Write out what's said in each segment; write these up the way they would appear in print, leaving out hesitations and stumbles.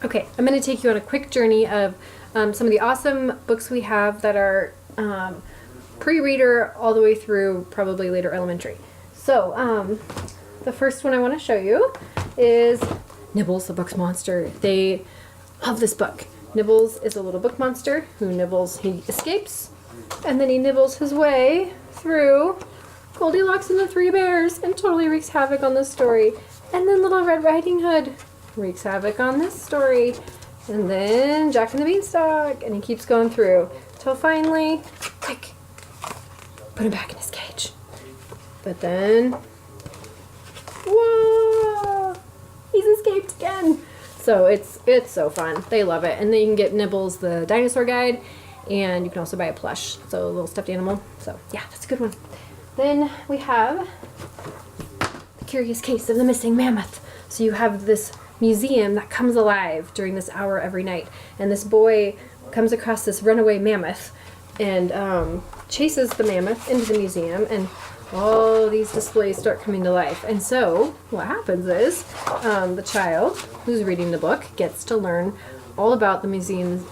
Okay, I'm going to take you on a quick journey of some of the awesome books we have that are pre-reader all the way through probably later elementary. So, the first one I want to show you is Nibbles the Book Monster. They love this book. Nibbles is a little book monster who nibbles, he escapes, and then he nibbles his way through Goldilocks and the Three Bears and totally wreaks havoc on this story. And then Little Red Riding Hood wreaks havoc on this story. And then Jack and the Beanstalk, and he keeps going through till finally, quick, put him back in his cage. But then, whoa, he's escaped again. So it's so fun. They love it. And then you can get Nibbles the dinosaur guide, and you can also buy a plush, so a little stuffed animal. So yeah, that's a good one. Then we have The Curious Case of the Missing Mammoth. So you have this museum that comes alive during this hour every night, and this boy comes across this runaway mammoth and chases the mammoth into the museum, and all these displays start coming to life. And so what happens is the child who's reading the book gets to learn all about the museum's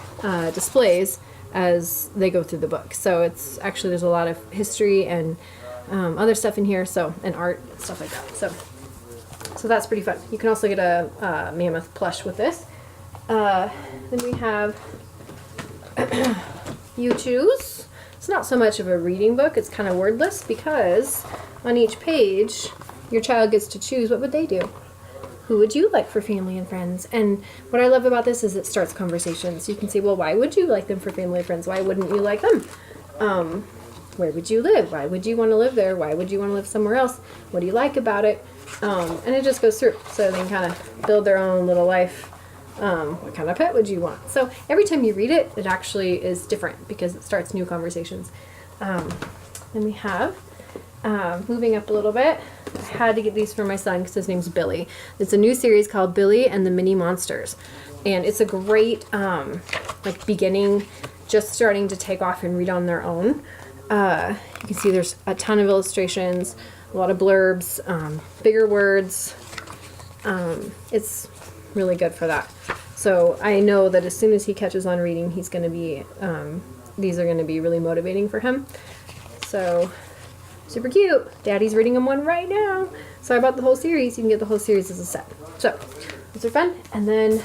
displays as they go through the book. So it's actually, there's a lot of history and other stuff in here, so, and art and stuff like that. So that's pretty fun. You can also get a mammoth plush with this. Then we have You Choose. It's not so much of a reading book, it's kind of wordless, because on each page your child gets to choose what would they do. Who would you like for family and friends? And what I love about this is it starts conversations. You can say, well, why would you like them for family and friends? Why wouldn't you like them? Where would you live? Why would you want to live there? Why would you want to live somewhere else? What do you like about it? And it just goes through, so they can kind of build their own little life. What kind of pet would you want? So every time you read it, it actually is different because it starts new conversations. Then we have, moving up a little bit, I had to get these for my son because his name's Billy. It's a new series called Billy and the Mini Monsters. And it's a great, like, beginning, just starting to take off and read on their own. You can see there's a ton of illustrations, a lot of blurbs, bigger words. It's really good for that. So I know that as soon as he catches on reading, he's going to be, these are going to be really motivating for him. So super cute. Daddy's reading them one right now. So I bought the whole series. You can get the whole series as a set. So those are fun. And then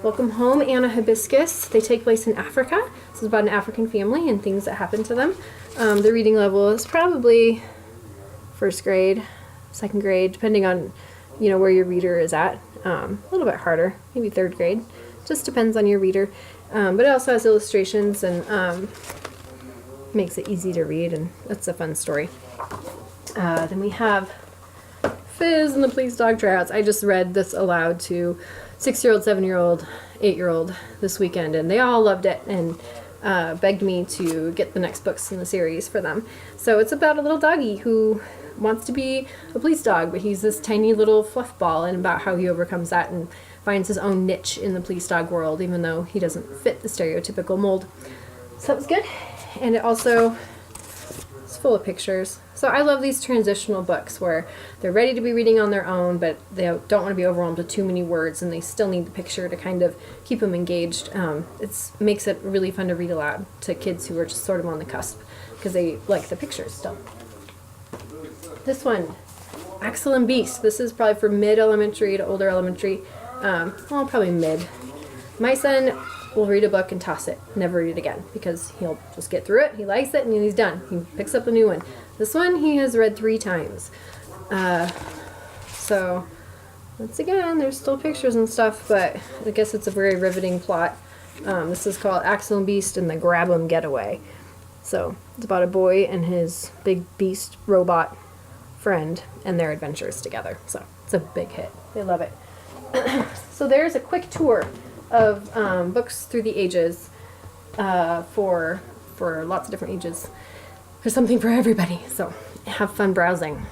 Welcome Home, Anna Hibiscus. They take place in Africa. This is about an African family and things that happen to them. The reading level is probably first grade, second grade, depending on, you know, where your reader is at. A little bit harder, maybe third grade. Just depends on your reader. But it also has illustrations and makes it easy to read, and that's a fun story. Then we have Fizz and the Police Dog Tryouts. I just read this aloud to 6-year-old, 7-year-old, 8-year-old this weekend, and they all loved it and begged me to get the next books in the series for them. So it's about a little doggy who wants to be a police dog, but he's this tiny little fluff ball, and about how he overcomes that and finds his own niche in the police dog world, even though he doesn't fit the stereotypical mold. So that was good. And it also is full of pictures. So I love these transitional books where they're ready to be reading on their own, but they don't want to be overwhelmed with too many words, and they still need the picture to kind of keep them engaged. It makes it really fun to read aloud to kids who are just sort of on the cusp because they like the pictures still. This one, Axel and Beast. This is probably for mid-elementary to older elementary. Well, probably mid. My son will read a book and toss it, never read it again, because he'll just get through it, he likes it, and he's done. He picks up a new one. This one he has read 3 times. So, once again, there's still pictures and stuff, but I guess it's a very riveting plot. This is called Axel and Beast and the Grab 'em Getaway. So, it's about a boy and his big beast robot friend and their adventures together. So, it's a big hit. They love it. So there's a quick tour of books through the ages for lots of different ages. There's something for everybody, so have fun browsing.